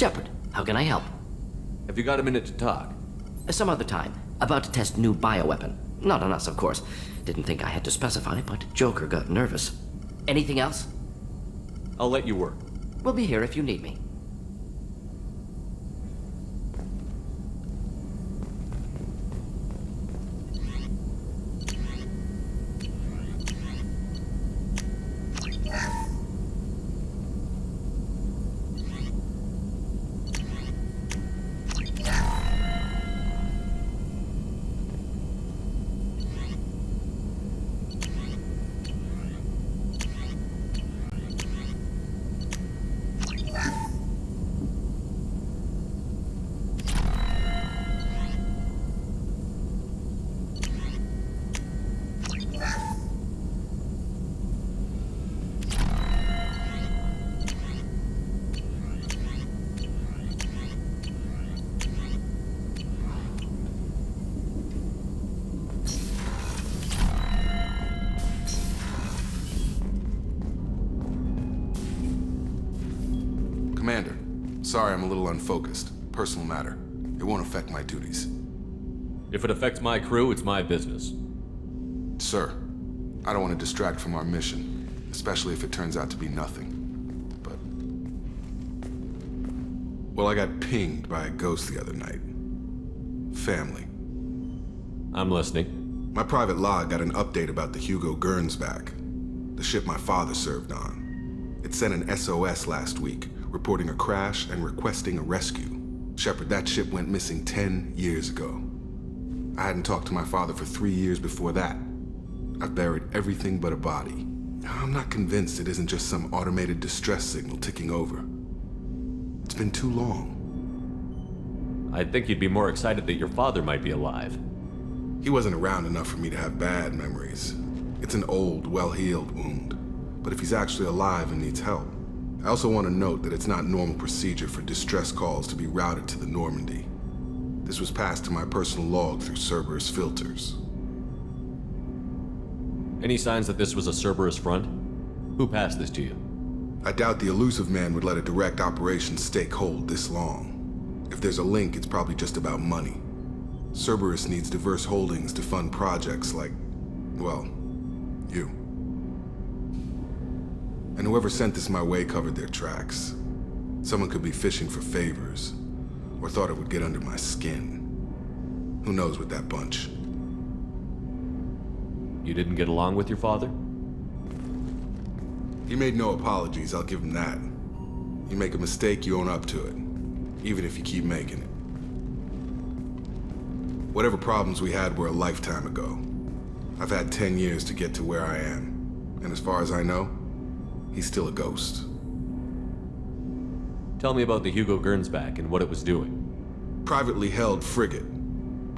Shepard, how can I help? Have you got a minute to talk? Some other time. About to test new bioweapon. Not on us, of course. Didn't think I had to specify, but Joker got nervous. Anything else? I'll let you work. We'll be here if you need me. Commander, sorry I'm a little unfocused. Personal matter. It won't affect my duties. If it affects my crew, it's my business. Sir, I don't want to distract from our mission, especially if it turns out to be nothing. But... well, I got pinged by a ghost the other night. Family. I'm listening. My private log got an update about the Hugo Gernsback, the ship my father served on. It sent an SOS last week, reporting a crash and requesting a rescue. Shepard, that ship went missing 10 years ago. I hadn't talked to my father for 3 years before that. I've buried everything but a body. I'm not convinced it isn't just some automated distress signal ticking over. It's been too long. I'd think you'd be more excited that your father might be alive. He wasn't around enough for me to have bad memories. It's an old, well-healed wound. But if he's actually alive and needs help, I also want to note that it's not normal procedure for distress calls to be routed to the Normandy. This was passed to my personal log through Cerberus filters. Any signs that this was a Cerberus front? Who passed this to you? I doubt the elusive man would let a direct operations stake hold this long. If there's a link, it's probably just about money. Cerberus needs diverse holdings to fund projects like, well, you. And whoever sent this my way covered their tracks. Someone could be fishing for favors, or thought it would get under my skin. Who knows with that bunch? You didn't get along with your father? He made no apologies, I'll give him that. You make a mistake, you own up to it, even if you keep making it. Whatever problems we had were a lifetime ago. I've had 10 years to get to where I am, and as far as I know, he's still a ghost. Tell me about the Hugo Gernsback and what it was doing. Privately held frigate.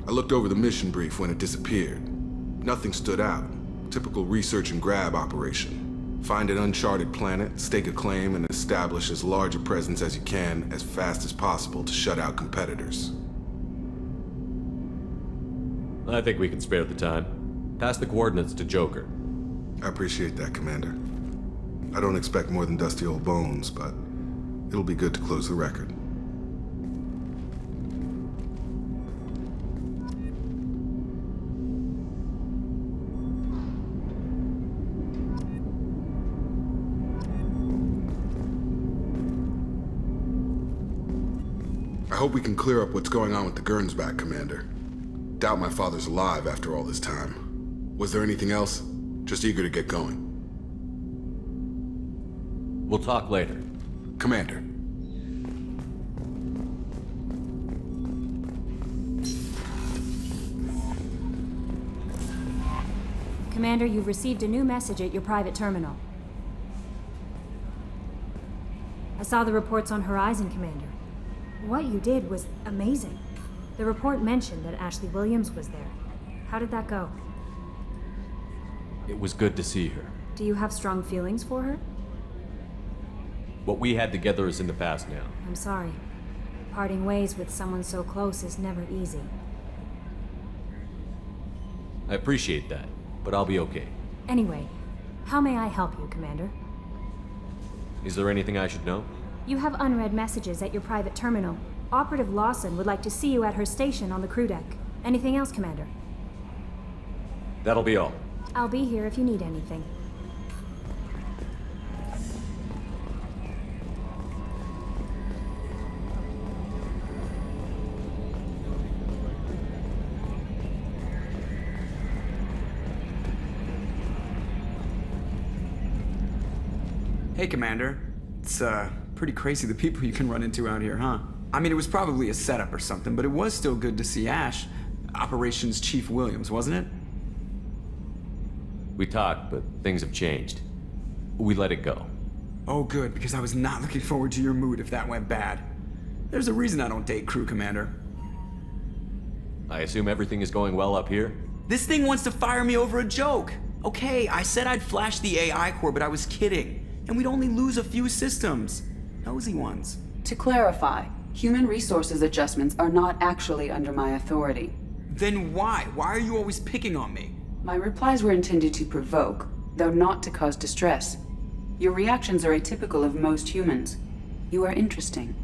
I looked over the mission brief when it disappeared. Nothing stood out. Typical research and grab operation. Find an uncharted planet, stake a claim, and establish as large a presence as you can as fast as possible to shut out competitors. I think we can spare the time. Pass the coordinates to Joker. I appreciate that, Commander. I don't expect more than dusty old bones, but it'll be good to close the record. I hope we can clear up what's going on with the Gernsback, Commander. Doubt my father's alive after all this time. Was there anything else? Just eager to get going. We'll talk later. Commander. Commander, you've received a new message at your private terminal. I saw the reports on Horizon, Commander. What you did was amazing. The report mentioned that Ashley Williams was there. How did that go? It was good to see her. Do you have strong feelings for her? What we had together is in the past now. I'm sorry. Parting ways with someone so close is never easy. I appreciate that, but I'll be okay. Anyway, how may I help you, Commander? Is there anything I should know? You have unread messages at your private terminal. Operative Lawson would like to see you at her station on the crew deck. Anything else, Commander? That'll be all. I'll be here if you need anything. Hey, Commander. It's, pretty crazy the people you can run into out here, huh? I mean, it was probably a setup or something, but it was still good to see Ash. Operations Chief Williams, wasn't it? We talked, but things have changed. We let it go. Oh, good, because I was not looking forward to your mood if that went bad. There's a reason I don't date crew, Commander. I assume everything is going well up here? This thing wants to fire me over a joke. Okay, I said I'd flash the AI core, but I was kidding. And we'd only lose a few systems. Nosy ones. To clarify, human resources adjustments are not actually under my authority. Then why? Why are you always picking on me? My replies were intended to provoke, though not to cause distress. Your reactions are atypical of most humans. You are interesting.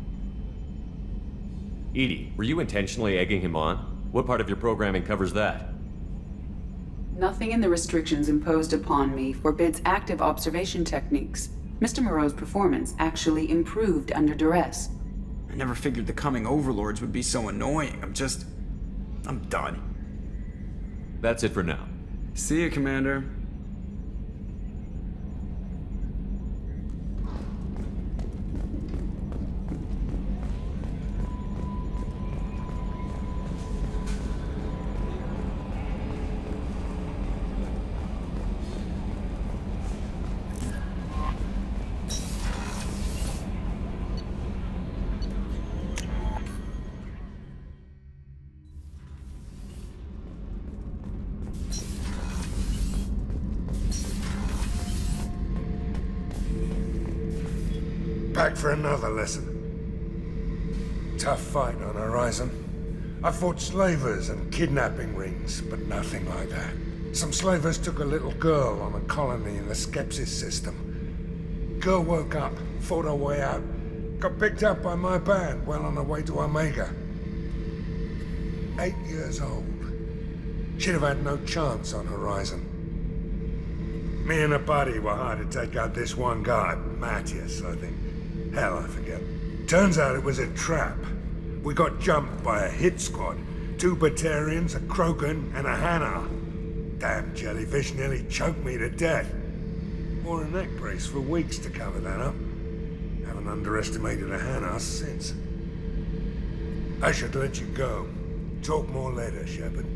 Edie, were you intentionally egging him on? What part of your programming covers that? Nothing in the restrictions imposed upon me forbids active observation techniques. Mr. Moreau's performance actually improved under duress. I never figured the coming overlords would be so annoying. I'm done. That's it for now. See you, Commander. Back for another lesson. Tough fight on Horizon. I fought slavers and kidnapping rings, but nothing like that. Some slavers took a little girl on a colony in the Skepsis system. Girl woke up, fought her way out, got picked up by my band well on her way to Omega. 8 years old. She'd have had no chance on Horizon. Me and a buddy were hired to take out this one guy, Matthias, I think. Hell, I forget. Turns out it was a trap. We got jumped by a hit squad. 2 Batarians, a Krogan, and a Hanar. Damn jellyfish nearly choked me to death. Wore a neck brace for weeks to cover that up. Haven't underestimated a Hanar since. I should let you go. Talk more later, Shepard.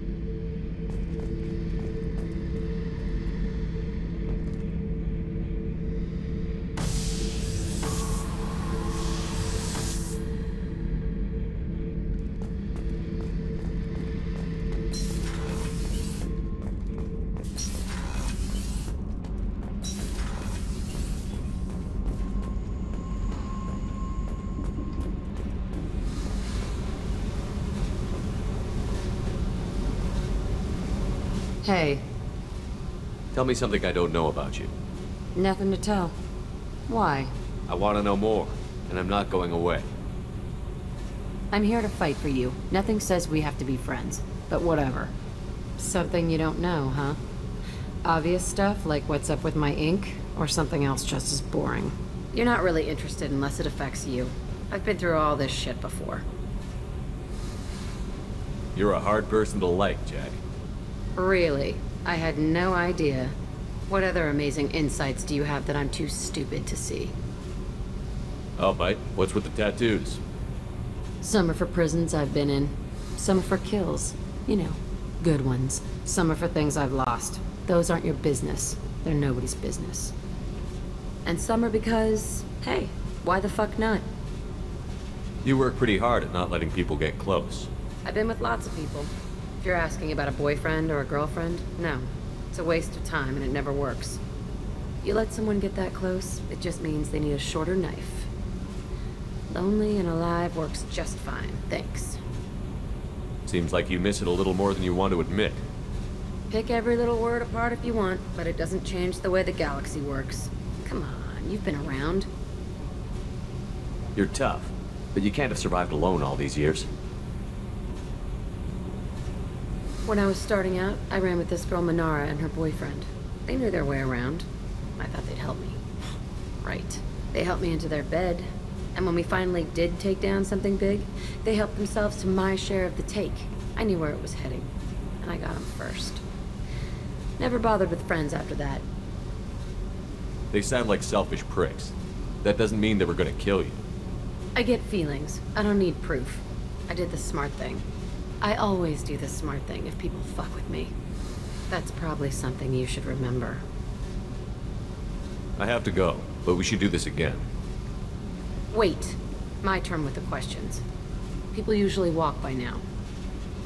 Hey, Tell me something I don't know about you. nothing to tell. Why? I want to know more, and I'm not going away. I'm here to fight for you. Nothing says we have to be friends, but whatever. Something you don't know, huh? Obvious stuff like what's up with my ink, or something else just as boring. You're not really interested unless it affects you. I've been through all this shit before. You're a hard person to like, Jack. Really? I had no idea. What other amazing insights do you have that I'm too stupid to see? Oh, mate, what's with the tattoos? Some are for prisons I've been in. Some are for kills. You know, good ones. Some are for things I've lost. Those aren't your business. They're nobody's business. And some are because, hey, why the fuck not? You work pretty hard at not letting people get close. I've been with lots of people. If you're asking about a boyfriend or a girlfriend, no. It's a waste of time and it never works. You let someone get that close, it just means they need a shorter knife. Lonely and alive works just fine, thanks. Seems like you miss it a little more than you want to admit. Pick every little word apart if you want, but it doesn't change the way the galaxy works. Come on, you've been around. You're tough, but you can't have survived alone all these years. When I was starting out, I ran with this girl Manara and her boyfriend. They knew their way around. I thought they'd help me. Right. They helped me into their bed. And when we finally did take down something big, they helped themselves to my share of the take. I knew where it was heading, and I got them first. Never bothered with friends after that. They sound like selfish pricks. That doesn't mean they were gonna kill you. I get feelings. I don't need proof. I did the smart thing. I always do the smart thing if people fuck with me. That's probably something you should remember. I have to go, but we should do this again. Wait. My turn with the questions. People usually walk by now.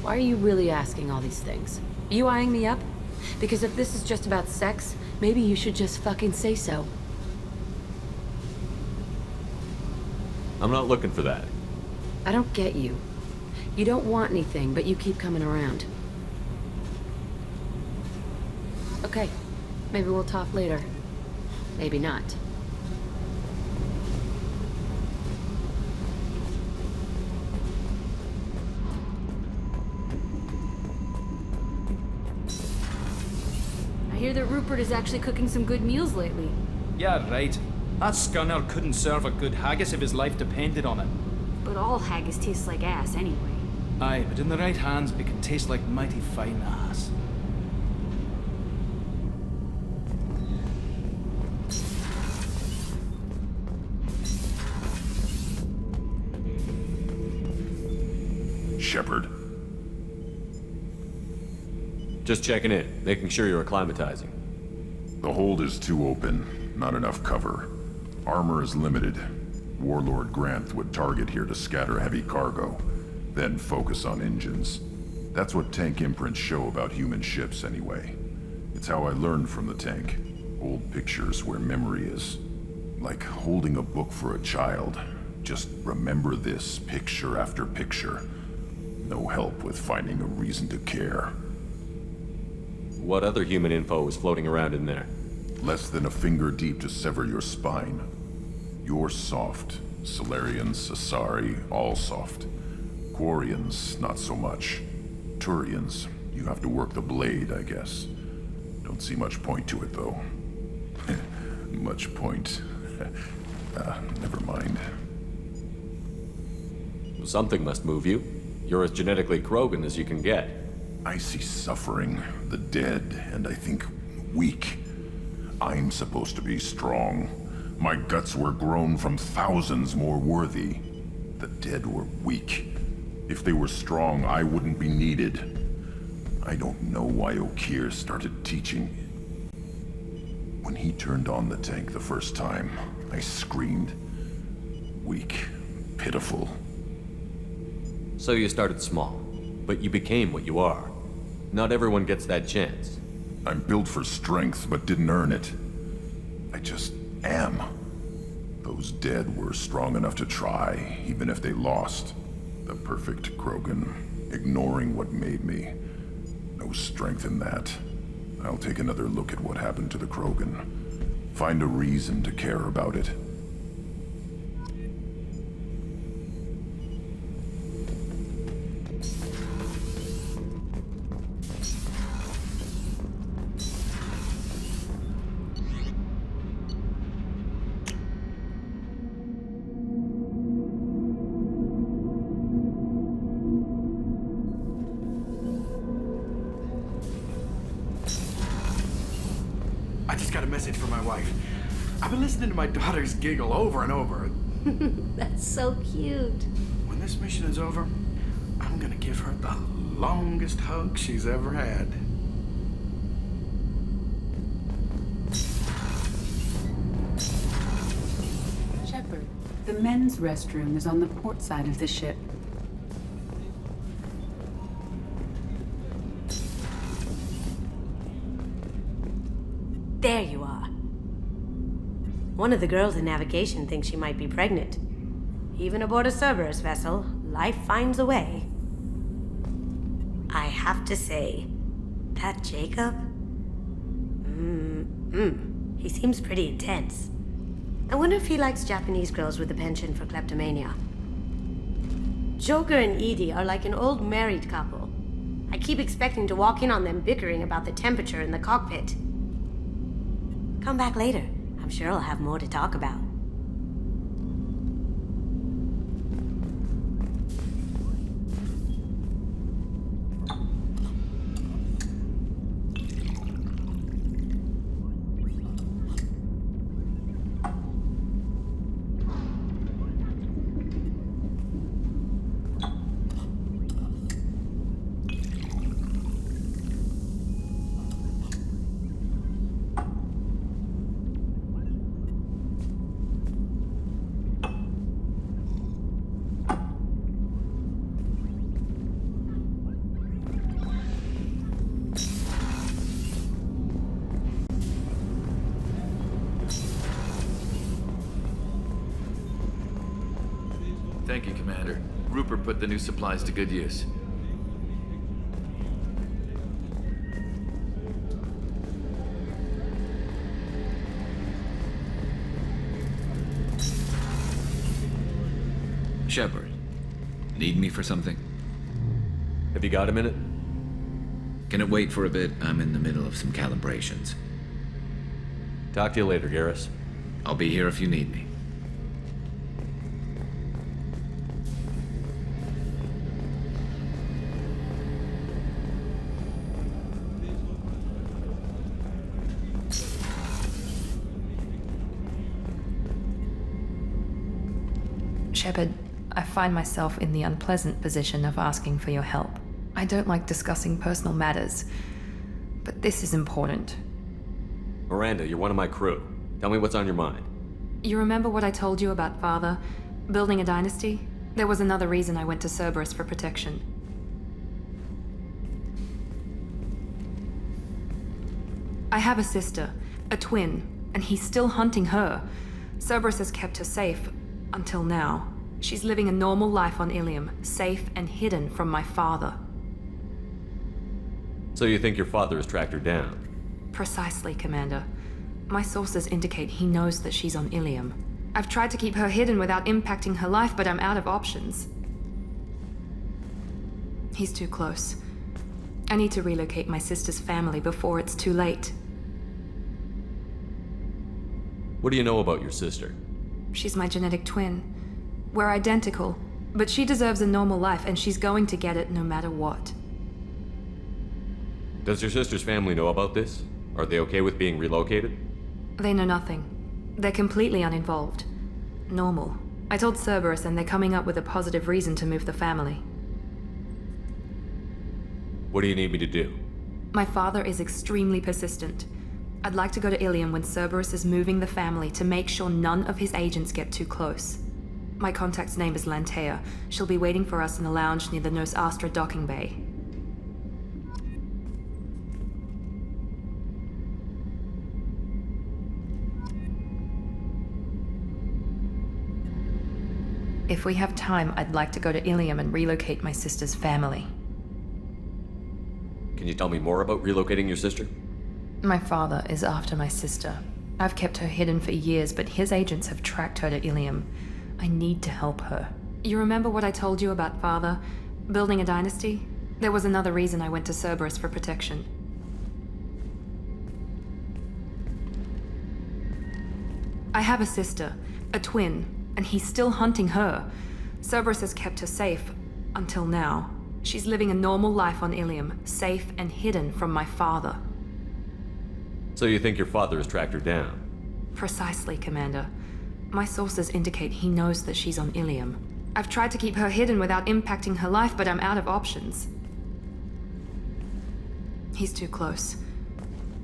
Why are you really asking all these things? Are you eyeing me up? Because if this is just about sex, maybe you should just fucking say so. I'm not looking for that. I don't get you. You don't want anything, but you keep coming around. Okay. Maybe we'll talk later. Maybe not. I hear that Rupert is actually cooking some good meals lately. Yeah, right. That scunner couldn't serve a good haggis if his life depended on it. But all haggis tastes like ass anyway. Aye, but in the right hands, it can taste like mighty fine ass. Shepard. Just checking in, making sure you're acclimatizing. The hold is too open, not enough cover. Armor is limited. Warlord Granth would target here to scatter heavy cargo, then focus on engines. That's what tank imprints show about human ships anyway. It's how I learned from the tank. Old pictures where memory is. Like holding a book for a child. Just remember this, picture after picture. No help with finding a reason to care. What other human info is floating around in there? Less than a finger deep to sever your spine. You're soft. Solarians, Asari, all soft. Quarians, not so much. Turians, you have to work the blade, I guess. Don't see much point to it, though. Much point. Never mind. Something must move you. You're as genetically Krogan as you can get. I see suffering, the dead, and I think weak. I'm supposed to be strong. My guts were grown from thousands more worthy. The dead were weak. If they were strong, I wouldn't be needed. I don't know why Okeer started teaching. When he turned on the tank the first time, I screamed. Weak, pitiful. So you started small, but you became what you are. Not everyone gets that chance. I'm built for strength, but didn't earn it. I just am. Those dead were strong enough to try, even if they lost. The perfect Krogan, ignoring what made me. No strength in that. I'll take another look at what happened to the Krogan. Find a reason to care about it. I just got a message from my wife. I've been listening to my daughters giggle over and over. That's so cute. When this mission is over, I'm gonna give her the longest hug she's ever had. Shepard, the men's restroom is on the port side of the ship. There you are. One of the girls in navigation thinks she might be pregnant. Even aboard a Cerberus vessel, life finds a way. I have to say, that Jacob? He seems pretty intense. I wonder if he likes Japanese girls with a penchant for kleptomania. Joker and Edie are like an old married couple. I keep expecting to walk in on them bickering about the temperature in the cockpit. Come back later. I'm sure I'll have more to talk about. Thank you, Commander. Rupert put the new supplies to good use. Shepard, need me for something? Have you got a minute? Can it wait for a bit? I'm in the middle of some calibrations. Talk to you later, Garrus. I'll be here if you need me. Shepard, I find myself in the unpleasant position of asking for your help. I don't like discussing personal matters, but this is important. Miranda, you're one of my crew. Tell me what's on your mind. You remember what I told you about Father? Building a dynasty? There was another reason I went to Cerberus for protection. I have a sister, a twin, and he's still hunting her. Cerberus has kept her safe, until now. She's living a normal life on Ilium, safe and hidden from my father. So you think your father has tracked her down? Precisely, Commander. My sources indicate he knows that she's on Ilium. I've tried to keep her hidden without impacting her life, but I'm out of options. He's too close. I need to relocate my sister's family before it's too late. What do you know about your sister? She's my genetic twin. We're identical, but she deserves a normal life, and she's going to get it no matter what. Does your sister's family know about this? Are they okay with being relocated? They know nothing. They're completely uninvolved. Normal. I told Cerberus, and they're coming up with a positive reason to move the family. What do you need me to do? My father is extremely persistent. I'd like to go to Ilium when Cerberus is moving the family to make sure none of his agents get too close. My contact's name is Lantea. She'll be waiting for us in the lounge near the Nos Astra docking bay. If we have time, I'd like to go to Ilium and relocate my sister's family. Can you tell me more about relocating your sister? My father is after my sister. I've kept her hidden for years, but his agents have tracked her to Ilium. I need to help her. You remember what I told you about Father? Building a dynasty? There was another reason I went to Cerberus for protection. I have a sister, a twin, and he's still hunting her. Cerberus has kept her safe, until now. She's living a normal life on Ilium, safe and hidden from my father. So you think your father has tracked her down? Precisely, Commander. My sources indicate he knows that she's on Ilium. I've tried to keep her hidden without impacting her life, but I'm out of options. He's too close.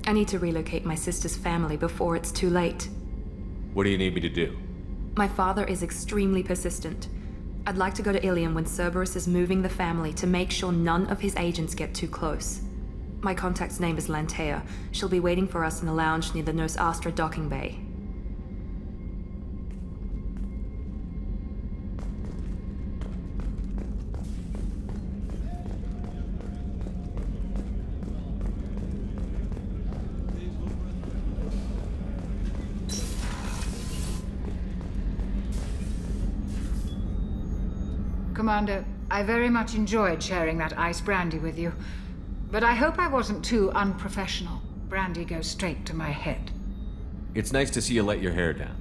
I need to relocate my sister's family before it's too late. What do you need me to do? My father is extremely persistent. I'd like to go to Ilium when Cerberus is moving the family to make sure none of his agents get too close. My contact's name is Lantea. She'll be waiting for us in the lounge near the Nos Astra docking bay. Commander, I very much enjoyed sharing that ice brandy with you. But I hope I wasn't too unprofessional. Brandy goes straight to my head. It's nice to see you let your hair down.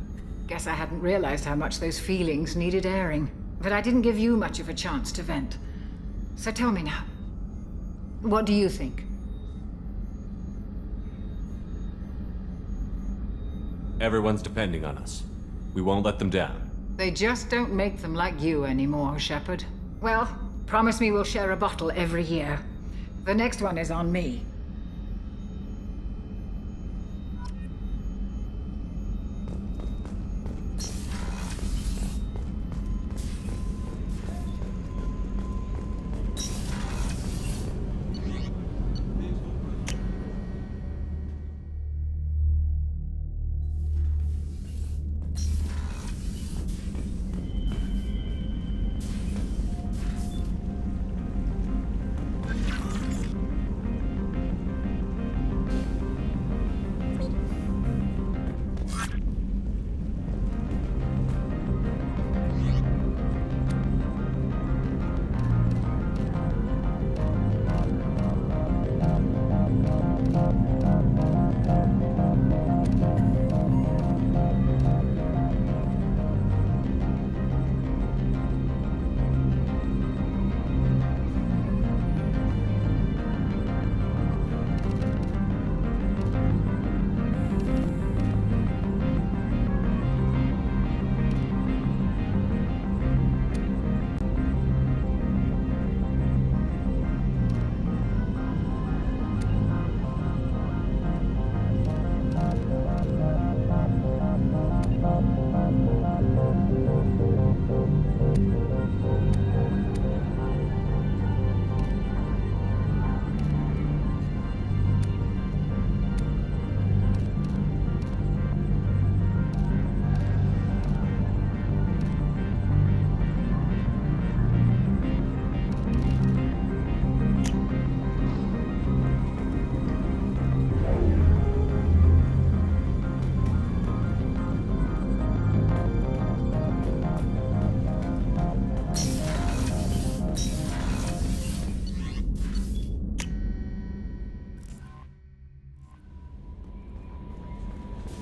Guess I hadn't realized how much those feelings needed airing. But I didn't give you much of a chance to vent. So tell me now. What do you think? Everyone's depending on us. We won't let them down. They just don't make them like you anymore, Shepard. Well, promise me we'll share a bottle every year. The next one is on me.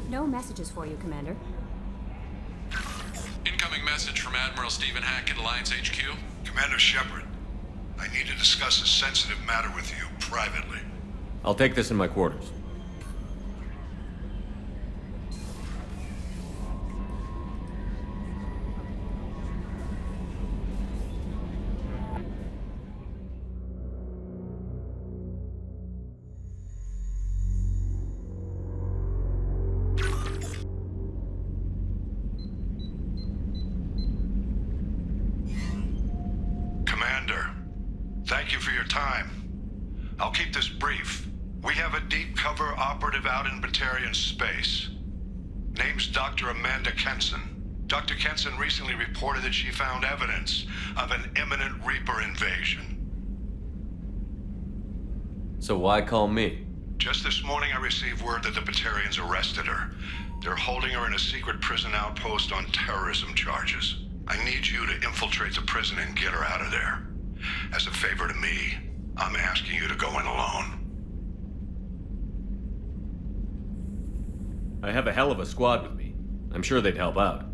No messages for you, Commander. Incoming message from Admiral Stephen Hackett, Alliance HQ. Commander Shepard, I need to discuss a sensitive matter with you privately. I'll take this in my quarters. Commander, thank you for your time. I'll keep this brief. We have a deep cover operative out in Batarian space. Name's Dr. Amanda Kenson. Dr. Kenson recently reported that she found evidence of an imminent Reaper invasion. So why call me? Just this morning I received word that the Batarians arrested her. They're holding her in a secret prison outpost on terrorism charges. I need you to infiltrate the prison and get her out of there. As a favor to me, I'm asking you to go in alone. I have a hell of a squad with me. I'm sure they'd help out.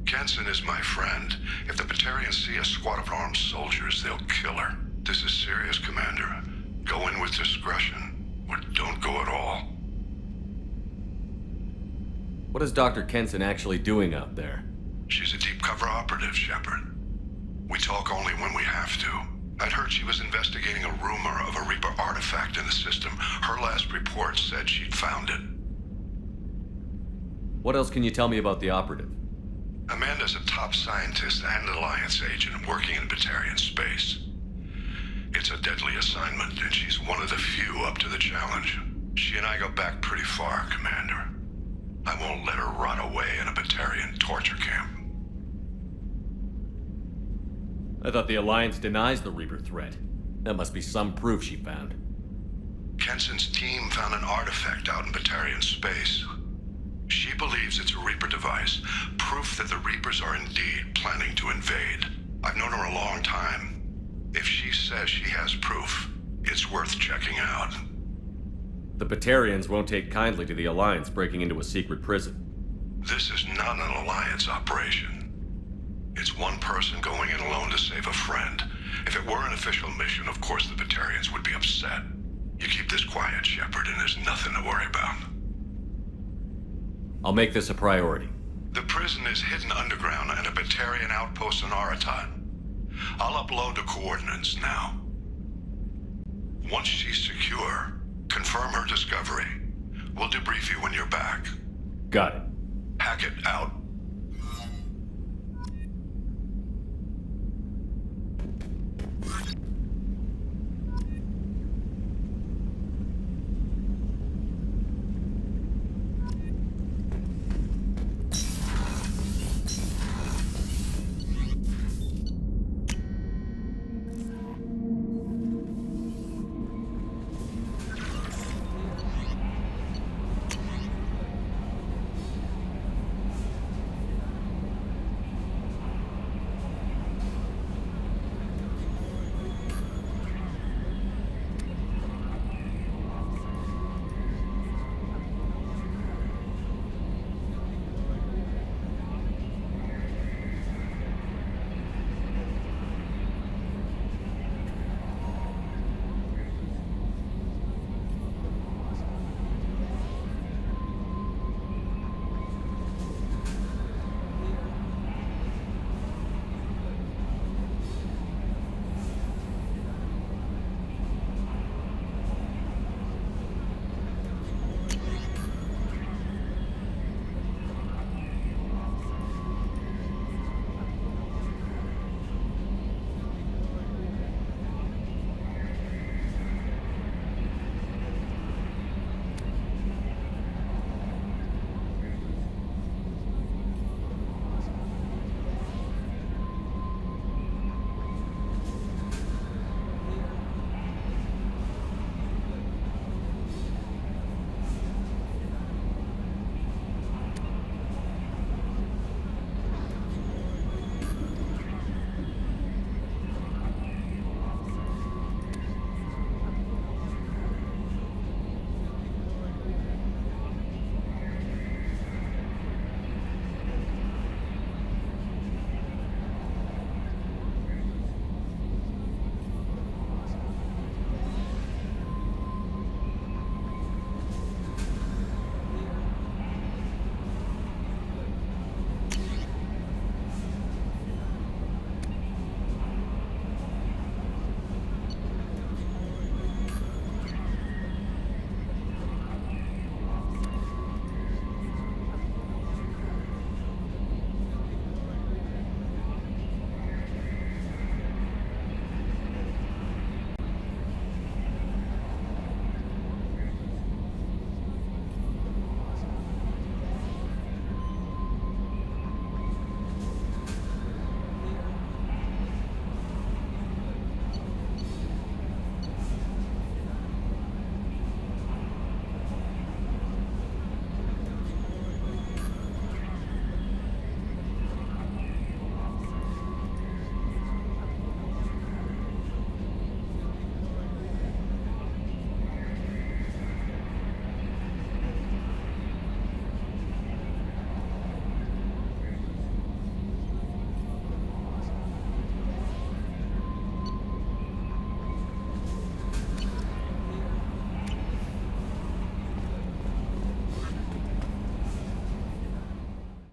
Kenson is my friend. If the Batarians see a squad of armed soldiers, they'll kill her. This is serious, Commander. Go in with discretion, or don't go at all. What is Dr. Kenson actually doing out there? She's a deep cover operative, Shepard. We talk only when we have to. I'd heard she was investigating a rumor of a Reaper artifact in the system. Her last report said she'd found it. What else can you tell me about the operative? Amanda's a top scientist and Alliance agent working in Batarian space. It's a deadly assignment, and she's one of the few up to the challenge. She and I go back pretty far, Commander. I won't let her rot away in a Batarian torture camp. I thought the Alliance denies the Reaper threat. That must be some proof she found. Kenson's team found an artifact out in Batarian space. She believes it's a Reaper device, proof that the Reapers are indeed planning to invade. I've known her a long time. If she says she has proof, it's worth checking out. The Batarians won't take kindly to the Alliance breaking into a secret prison. This is not an Alliance operation. It's one person going in alone to save a friend. If it were an official mission, of course the Batarians would be upset. You keep this quiet, Shepard, and there's nothing to worry about. I'll make this a priority. The prison is hidden underground and a Batarian outpost in Aratat. I'll upload the coordinates now. Once she's secure, confirm her discovery. We'll debrief you when you're back. Got it. Hackett out.